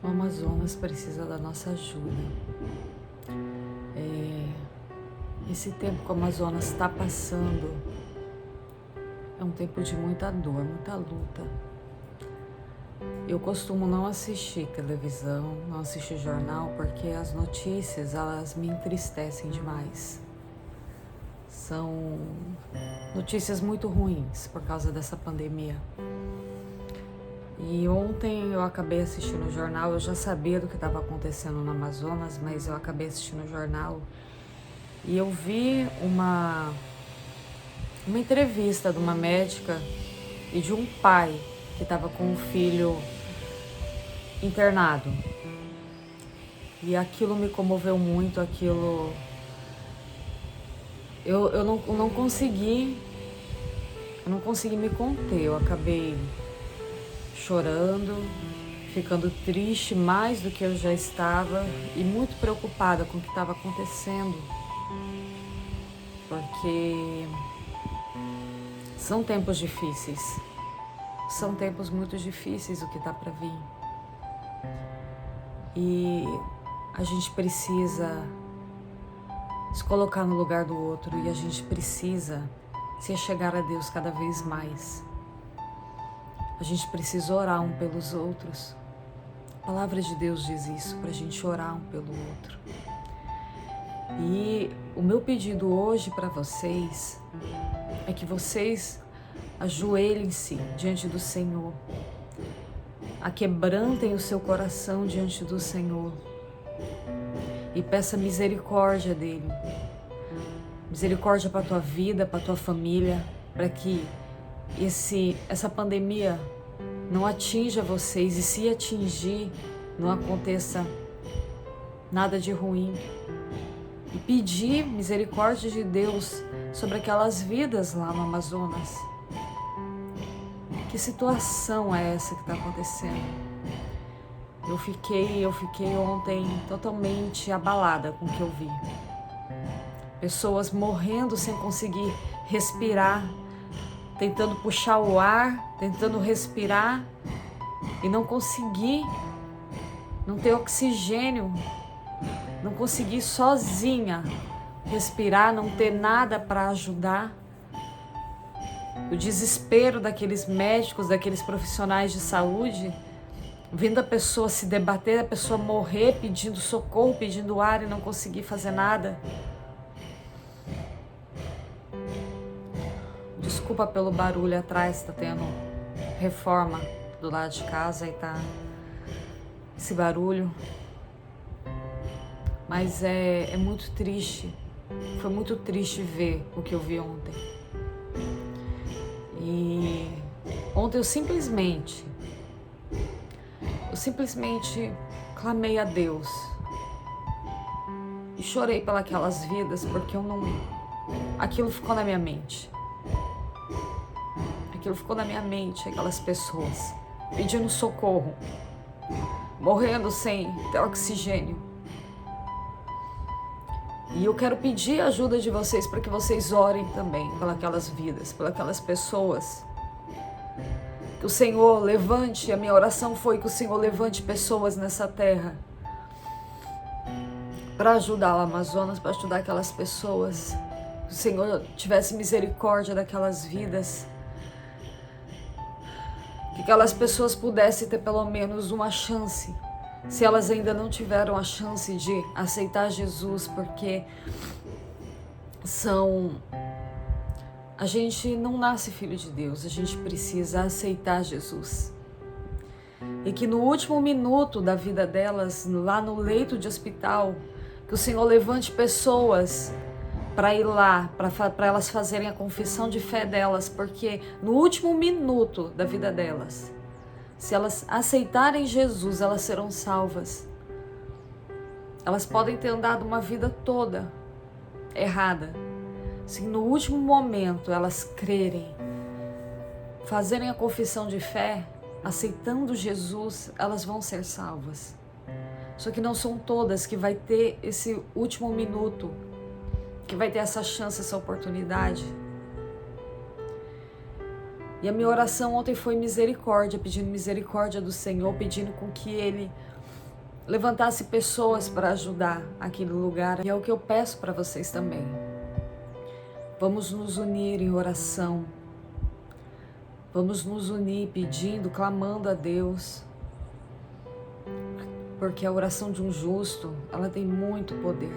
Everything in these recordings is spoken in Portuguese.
O Amazonas precisa da nossa ajuda. Esse tempo que o Amazonas está passando é um tempo de muita dor, muita luta. Eu costumo não assistir televisão, não assistir jornal, porque as notícias, elas me entristecem demais. São notícias muito ruins por causa dessa pandemia. E ontem eu acabei assistindo o jornal, eu já sabia do que estava acontecendo no Amazonas, mas eu acabei assistindo o jornal e eu vi uma entrevista de uma médica e de um pai que estava com um filho internado. E aquilo me comoveu muito, aquilo... Eu não consegui me conter, eu acabei chorando, ficando triste mais do que eu já estava e muito preocupada com o que estava acontecendo, porque são tempos difíceis, são tempos muito difíceis o que está para vir e a gente precisa se colocar no lugar do outro e a gente precisa se achegar a Deus cada vez mais. A gente precisa orar um pelos outros. A palavra de Deus diz isso, para a gente orar um pelo outro. E o meu pedido hoje para vocês é que vocês ajoelhem-se diante do Senhor, aquebrantem o seu coração diante do Senhor e peça misericórdia dele. Misericórdia para a tua vida, para a tua família, para que essa pandemia não atinja vocês e se atingir, não aconteça nada de ruim. E pedir misericórdia de Deus sobre aquelas vidas lá no Amazonas. Que situação é essa que está acontecendo? Eu fiquei ontem totalmente abalada com o que eu vi. Pessoas morrendo sem conseguir respirar, tentando puxar o ar, tentando respirar e não conseguir, não ter oxigênio, não conseguir sozinha respirar, não ter nada para ajudar. O desespero daqueles médicos, daqueles profissionais de saúde, vendo a pessoa se debater, a pessoa morrer pedindo socorro, pedindo ar e não conseguir fazer nada. Desculpa pelo barulho atrás, tá tendo reforma do lado de casa e tá esse barulho. Mas é muito triste, foi muito triste ver o que eu vi ontem. E ontem eu simplesmente clamei a Deus e chorei pelas vidas, porque aquilo ficou na minha mente. Aquilo ficou na minha mente, aquelas pessoas pedindo socorro, morrendo sem ter oxigênio. E eu quero pedir a ajuda de vocês para que vocês orem também pelas vidas, pelas pessoas. Que o Senhor levante, a minha oração foi que o Senhor levante pessoas nessa terra para ajudar o Amazonas, para ajudar aquelas pessoas. Que o Senhor tivesse misericórdia daquelas vidas. Que aquelas pessoas pudessem ter pelo menos uma chance, se elas ainda não tiveram a chance de aceitar Jesus, porque a gente não nasce filho de Deus, a gente precisa aceitar Jesus. E que no último minuto da vida delas, lá no leito de hospital, que o Senhor levante pessoas para ir lá, para elas fazerem a confissão de fé delas, porque no último minuto da vida delas, se elas aceitarem Jesus, elas serão salvas. Elas podem ter andado uma vida toda errada. Se no último momento elas crerem, fazerem a confissão de fé, aceitando Jesus, elas vão ser salvas. Só que não são todas que vai ter esse último minuto, que vai ter essa chance, essa oportunidade. E a minha oração ontem foi misericórdia, pedindo misericórdia do Senhor, pedindo com que Ele levantasse pessoas para ajudar aquele lugar. E é o que eu peço para vocês também. Vamos nos unir em oração. Vamos nos unir pedindo, clamando a Deus. Porque a oração de um justo, ela tem muito poder.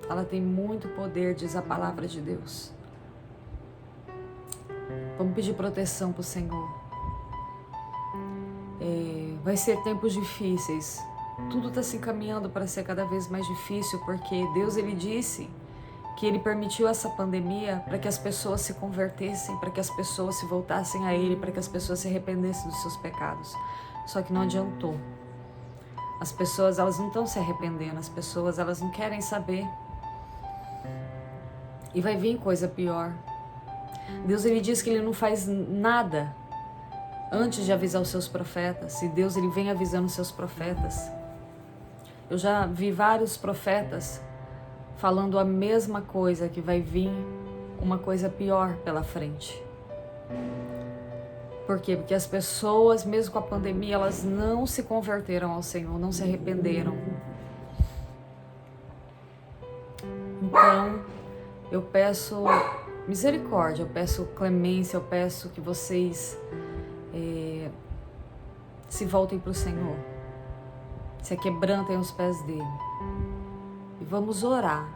Ela tem muito poder, diz a palavra de Deus. Vamos pedir proteção para o Senhor. Vai ser tempos difíceis. Tudo está se encaminhando para ser cada vez mais difícil, porque Deus, Ele disse que Ele permitiu essa pandemia para que as pessoas se convertessem, para que as pessoas se voltassem a Ele, para que as pessoas se arrependessem dos seus pecados. Só que não adiantou. As pessoas, elas não estão se arrependendo, as pessoas, elas não querem saber. E vai vir coisa pior. Deus, Ele diz que Ele não faz nada antes de avisar os seus profetas. E Deus, Ele vem avisando os seus profetas. Eu já vi vários profetas falando a mesma coisa, que vai vir uma coisa pior pela frente. Por quê? Porque as pessoas, mesmo com a pandemia, elas não se converteram ao Senhor, não se arrependeram. Então, eu peço misericórdia, eu peço clemência, eu peço que vocês se voltem para o Senhor, se aquebrantem aos pés dele. E vamos orar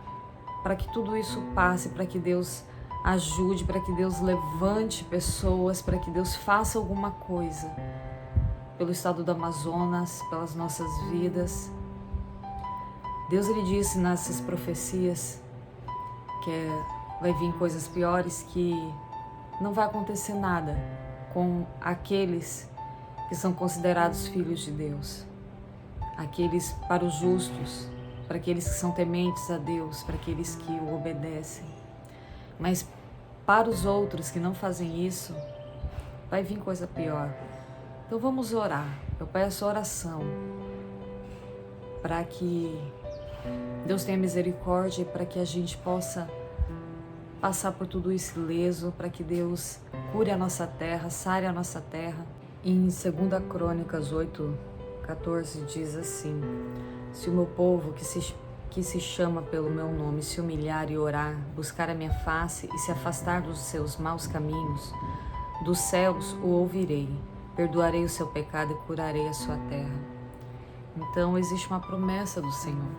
para que tudo isso passe, para que Deus ajude, para que Deus levante pessoas, para que Deus faça alguma coisa pelo estado do Amazonas, pelas nossas vidas. Deus, Ele disse nessas profecias que vai vir coisas piores, que não vai acontecer nada com aqueles que são considerados filhos de Deus, aqueles para os justos, para aqueles que são tementes a Deus, para aqueles que o obedecem. Mas para os outros que não fazem isso, vai vir coisa pior. Então vamos orar. Eu peço oração para que Deus tenha misericórdia e para que a gente possa passar por tudo isso ileso, para que Deus cure a nossa terra, sare a nossa terra. Em 2 Crônicas 8:14 diz assim: se o meu povo que se chama pelo meu nome se humilhar e orar, buscar a minha face e se afastar dos seus maus caminhos, dos céus o ouvirei, perdoarei o seu pecado e curarei a sua terra. Então existe uma promessa do Senhor.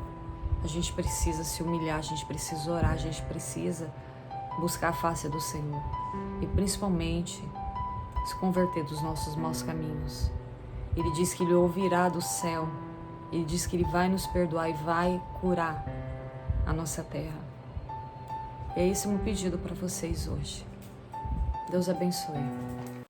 A gente precisa se humilhar, a gente precisa orar, a gente precisa buscar a face do Senhor e principalmente se converter dos nossos maus caminhos. Ele diz que Ele ouvirá do céu, Ele diz que Ele vai nos perdoar e vai curar a nossa terra. E é esse o meu pedido para vocês hoje. Deus abençoe.